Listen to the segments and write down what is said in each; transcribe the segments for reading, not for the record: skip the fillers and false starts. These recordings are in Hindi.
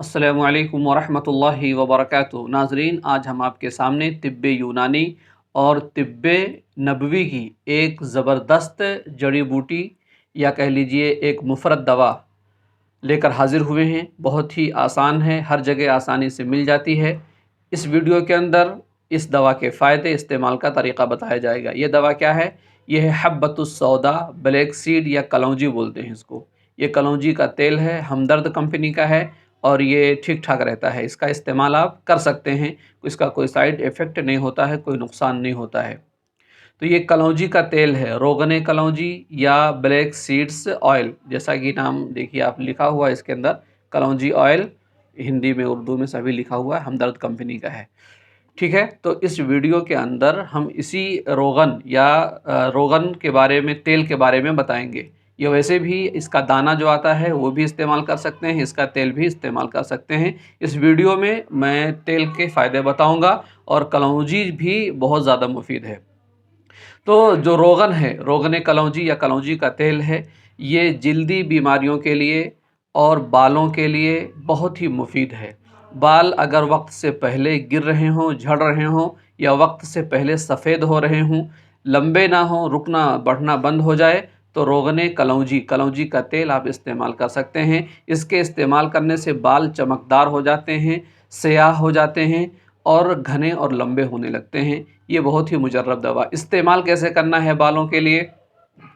अस्सलामु अलैकुम वरहमतुल्लाहि वबरकातुहू। नाज़रीन, आज हम आपके सामने तिब्बे यूनानी और तिब्बे नबवी की एक ज़बरदस्त जड़ी बूटी या कह लीजिए एक मुफ़रद दवा लेकर हाज़िर हुए हैं। बहुत ही आसान है, हर जगह आसानी से मिल जाती है। इस वीडियो के अंदर इस दवा के फ़ायदे, इस्तेमाल का तरीक़ा बताया जाएगा। ये दवा क्या है? ये है हब्बतुस सौदा, ब्लैक सीड या कलौंजी बोलते हैं इसको। ये कलौंजी का तेल है, हमदर्द कंपनी का है और ये ठीक-ठाक रहता है। इसका इस्तेमाल आप कर सकते हैं, इसका कोई साइड इफ़ेक्ट नहीं होता है, कोई नुकसान नहीं होता है। तो ये कलौंजी का तेल है, रोगन कलौंजी या ब्लैक सीड्स ऑयल, जैसा कि नाम देखिए आप लिखा हुआ है इसके अंदर कलौंजी ऑयल, हिंदी में उर्दू में सभी लिखा हुआ है, हमदर्द कंपनी का है। ठीक है, तो इस वीडियो के अंदर हम इसी रोगन या रोगन के बारे में, तेल के बारे में बताएंगे। ये वैसे भी इसका दाना जो आता है वो भी इस्तेमाल कर सकते हैं, इसका तेल भी इस्तेमाल कर सकते हैं। इस वीडियो में मैं तेल के फ़ायदे बताऊंगा और कलौंजी भी बहुत ज़्यादा मुफीद है। तो जो रोगन है, रोगन कलौंजी या कलौंजी का तेल है, ये जल्दी बीमारियों के लिए और बालों के लिए बहुत ही मुफीद है। बाल अगर वक्त से पहले गिर रहे हों, झड़ रहे हों या वक्त से पहले सफ़ेद हो रहे हों, लंबे ना हों, रुकना बढ़ना बंद हो जाए, तो रोगन कलौंजी, कलौंजी का तेल आप इस्तेमाल कर सकते हैं। इसके इस्तेमाल करने से बाल चमकदार हो जाते हैं, स्याह हो जाते हैं और घने और लंबे होने लगते हैं। ये बहुत ही मुजर्रब दवा। इस्तेमाल कैसे करना है बालों के लिए?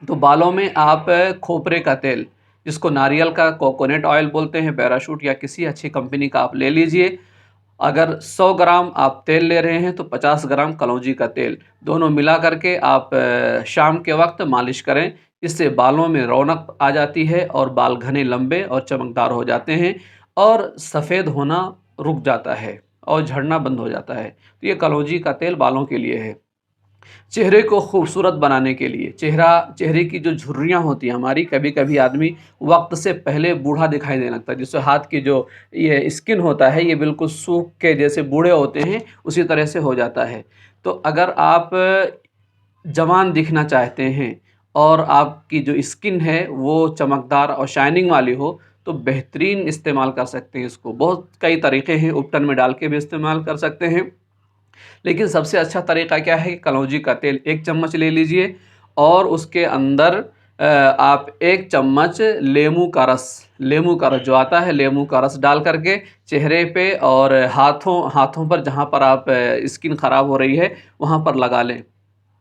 तो बालों में आप खोपरे का तेल, जिसको नारियल का कोकोनट ऑयल बोलते हैं, पैराशूट या किसी अच्छी कंपनी का आप ले लीजिए। अगर 100 ग्राम आप तेल ले रहे हैं तो 50 ग्राम कलौंजी का तेल, दोनों मिला करके आप शाम के वक्त मालिश करें। इससे बालों में रौनक आ जाती है और बाल घने, लंबे और चमकदार हो जाते हैं और सफ़ेद होना रुक जाता है और झड़ना बंद हो जाता है। तो ये कलौंजी का तेल बालों के लिए है। चेहरे को खूबसूरत बनाने के लिए, चेहरे की जो झुर्रियाँ होती हैं हमारी, कभी-कभी आदमी वक्त से पहले बूढ़ा दिखाई देने लगता है। जिससे हाथ की जो ये स्किन होता है, ये बिल्कुल सूख के जैसे बूढ़े होते हैं, उसी तरह से हो जाता है। तो अगर आप जवान दिखना चाहते हैं और आपकी जो स्किन है वो चमकदार और शाइनिंग वाली हो, तो बेहतरीन इस्तेमाल कर सकते हैं इसको। बहुत कई तरीके हैं, उपटन में डाल के भी इस्तेमाल कर सकते हैं। लेकिन सबसे अच्छा तरीका क्या है कि कलौंजी का तेल 1 चम्मच ले लीजिए और उसके अंदर आप 1 चम्मच लेमू का रस जो आता है, लेमू का रस डाल करके चेहरे पे और हाथों हाथों पर, जहाँ पर आप स्किन ख़राब हो रही है, वहाँ पर लगा लें।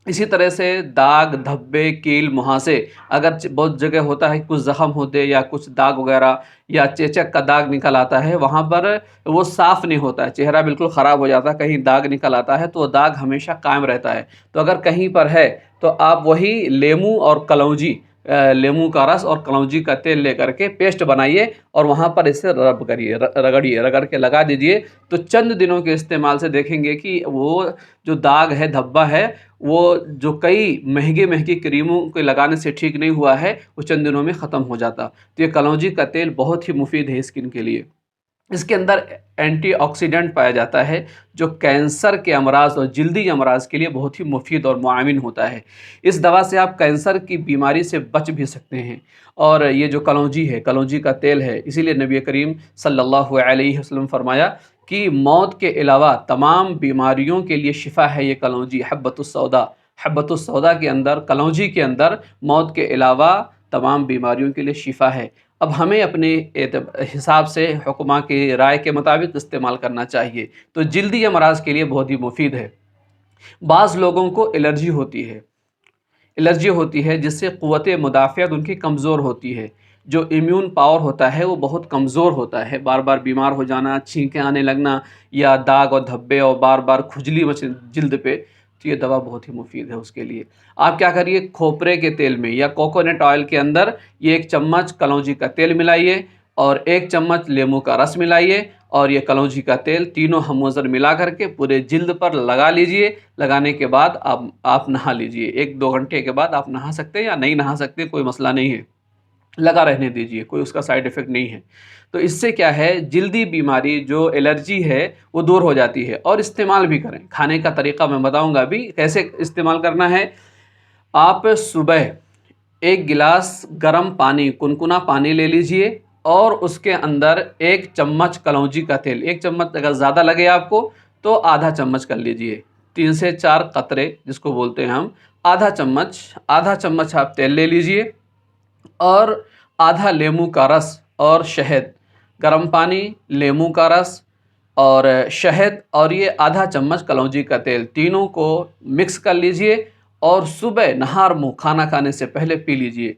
इसी तरह से दाग, धब्बे, कील, मुहासे, अगर बहुत जगह होता है कुछ ज़ख़म होते या कुछ दाग वगैरह या चेचक का दाग निकल आता है, वहाँ पर वो साफ़ नहीं होता है, चेहरा बिल्कुल ख़राब हो जाता है, कहीं दाग निकल आता है तो वो दाग हमेशा कायम रहता है। तो अगर कहीं पर है तो आप वही लेमू और कलौंजी, लेमू का रस और कलौंजी का तेल लेकर के पेस्ट बनाइए और वहाँ पर इसे रब करिए, रगड़िए, रगड़ के लगा दीजिए। तो चंद दिनों के इस्तेमाल से देखेंगे कि वो जो दाग है, धब्बा है, वो जो कई महँगी-महँगी क्रीमों के लगाने से ठीक नहीं हुआ है, वो चंद दिनों में ख़त्म हो जाता। तो ये कलौंजी का तेल बहुत ही मुफ़ीद है स्किन के लिए। इसके अंदर एंटीऑक्सीडेंट पाया जाता है, जो कैंसर के अमराज़ और जल्दी अमराज़ के लिए बहुत ही मुफ़ीद और मुआविन होता है। इस दवा से आप कैंसर की बीमारी से बच भी सकते हैं। और ये जो कलौंजी है, कलौंजी का तेल है, इसीलिए नबी करीम सल्लल्लाहु अलैहि वसल्लम फरमाया कि मौत के अलावा तमाम बीमारियों के लिए शिफ़ा है ये कलौंजी, हब्बतुस सौदा। हब्बतुस सौदा के अंदर, कलौंजी के अंदर मौत के अलावा तमाम बीमारियों के लिए शिफ़ा है। अब हमें अपने हिसाब से हुक्मा की राय के मुताबिक इस्तेमाल करना चाहिए। तो जल्दी अमराज के लिए बहुत ही मुफीद है। बाज़ लोगों को एलर्जी होती है जिससे क़ुव्वत मुदाफ़ियत उनकी कमज़ोर होती है। जो इम्यून पावर होता है वो बहुत कमज़ोर होता है। बार बार बीमार हो जाना, छींकें आने लगना या दाग और धब्बे और बार बार खुजली मच जिल्द पे, तो ये दवा बहुत ही मुफीद है उसके लिए। आप क्या करिए, खोपरे के तेल में या कोकोनट ऑयल के अंदर ये 1 चम्मच कलौंजी का तेल मिलाइए और 1 चम्मच लेमू का रस मिलाइए और ये कलौंजी का तेल, तीनों हमवज़न मिला करके पूरे जिल्द पर लगा लीजिए। लगाने के बाद आप नहा लीजिए। 1-2 घंटे के बाद आप नहा सकते हैं या नहीं नहा सकते, कोई मसला नहीं है। लगा रहने दीजिए, कोई उसका साइड इफ़ेक्ट नहीं है। तो इससे क्या है, जल्दी बीमारी जो एलर्जी है वो दूर हो जाती है। और इस्तेमाल भी करें, खाने का तरीका मैं बताऊँगा अभी कैसे इस्तेमाल करना है। आप सुबह 1 गिलास गर्म पानी, कुनकुना पानी ले लीजिए और उसके अंदर 1 चम्मच कलौंजी का तेल, 1 चम्मच अगर ज़्यादा लगे आपको तो आधा चम्मच कर लीजिए, 3 से 4 कतरे जिसको बोलते हैं हम, आधा चम्मच आप तेल ले लीजिए और आधा लेमू का रस और शहद, गर्म पानी, लेमू का रस और शहद और ये आधा चम्मच कलौंजी का तेल, तीनों को मिक्स कर लीजिए और सुबह नहार मुँह खाना खाने से पहले पी लीजिए।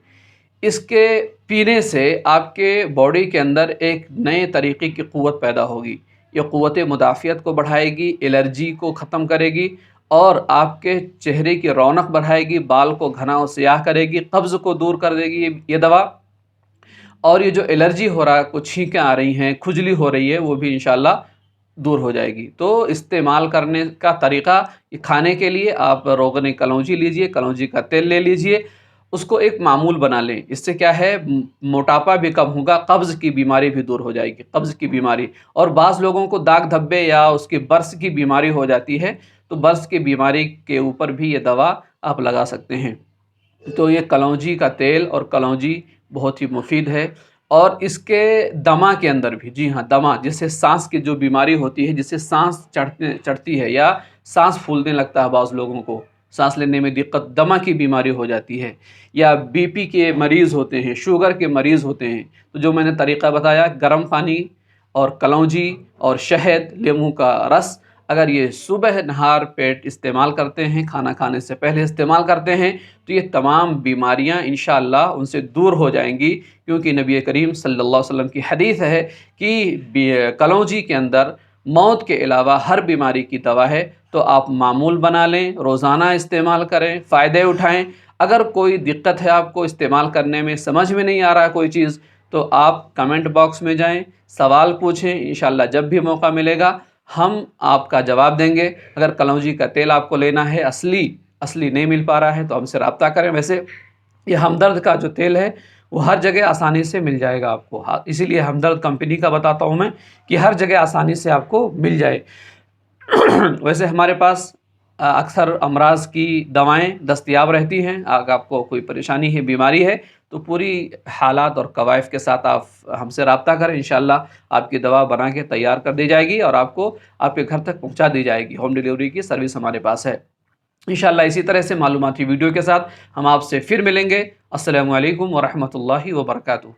इसके पीने से आपके बॉडी के अंदर एक नए तरीके की क़ुव्वत पैदा होगी। ये क़ुव्वत मुदाफ़ियत को बढ़ाएगी, एलर्जी को ख़त्म करेगी और आपके चेहरे की रौनक बढ़ाएगी, बाल को घना और सियाह करेगी, कब्ज़ को दूर कर देगी ये दवा। और ये जो एलर्जी हो रहा है, कुछ छींकें आ रही हैं, खुजली हो रही है, वो भी इंशाअल्लाह दूर हो जाएगी। तो इस्तेमाल करने का तरीक़ा, खाने के लिए आप रोग़न कलौंजी लीजिए, कलौंजी का तेल ले लीजिए, उसको एक मामूल बना लें। इससे क्या है, मोटापा भी कम होगा, कब्ज़ की बीमारी भी दूर हो जाएगी, कब्ज़ की बीमारी। और बाज़ लोगों को दाग धब्बे या उसकी बर्स की बीमारी हो जाती है, तो बर्स की बीमारी के ऊपर भी ये दवा आप लगा सकते हैं। तो ये कलौंजी का तेल और कलौंजी बहुत ही मुफ़ीद है। और इसके दमा के अंदर भी, जी हाँ, दमा जिससे साँस की जो बीमारी होती है, जिससे साँस चढ़ती है या साँस फूलने लगता है, बाज़ लोगों को साँस लेने में दिक्कत, दमा की बीमारी हो जाती है, या बीपी के मरीज़ होते हैं, शुगर के मरीज़ होते हैं, तो जो मैंने तरीक़ा बताया, गर्म पानी और कलौंजी और शहद, लेमू का रस, अगर ये सुबह नहार पेट इस्तेमाल करते हैं, खाना खाने से पहले इस्तेमाल करते हैं, तो ये तमाम बीमारियां इंशाअल्लाह उनसे दूर हो जाएंगी। क्योंकि नबी करीम सल्लल्लाहु अलैहि वसल्लम की हदीस है कि कलौंजी के अंदर मौत के अलावा हर बीमारी की दवा है। तो आप मामूल बना लें, रोज़ाना इस्तेमाल करें, फ़ायदे उठाएँ। अगर कोई दिक्कत है आपको इस्तेमाल करने में, समझ में नहीं आ रहा कोई चीज़, तो आप कमेंट बॉक्स में जाएँ, सवाल पूछें, इंशाअल्लाह जब भी मौका मिलेगा हम आपका जवाब देंगे। अगर कलौंजी का तेल आपको लेना है, असली नहीं मिल पा रहा है, तो हमसे रब्ता करें। वैसे ये हमदर्द का जो तेल है वो हर जगह आसानी से मिल जाएगा आपको। हाँ, इसीलिए हमदर्द कंपनी का बताता हूँ मैं कि हर जगह आसानी से आपको मिल जाए। वैसे हमारे पास अक्सर अमराज़ की दवाएं दस्तयाब रहती हैं। अगर आपको कोई परेशानी है, बीमारी है, तो पूरी हालात और कवायद के साथ आप हमसे रब्ता करें। इंशाअल्लाह आपकी दवा बना के तैयार कर दी जाएगी और आपको आपके घर तक पहुंचा दी जाएगी। होम डिलीवरी की सर्विस हमारे पास है। इंशाअल्लाह इसी तरह से मालूमाती वीडियो के साथ हम आपसे फिर मिलेंगे। अस्सलामु अलैकुम व रहमतुल्लाहि व बरकातुहू।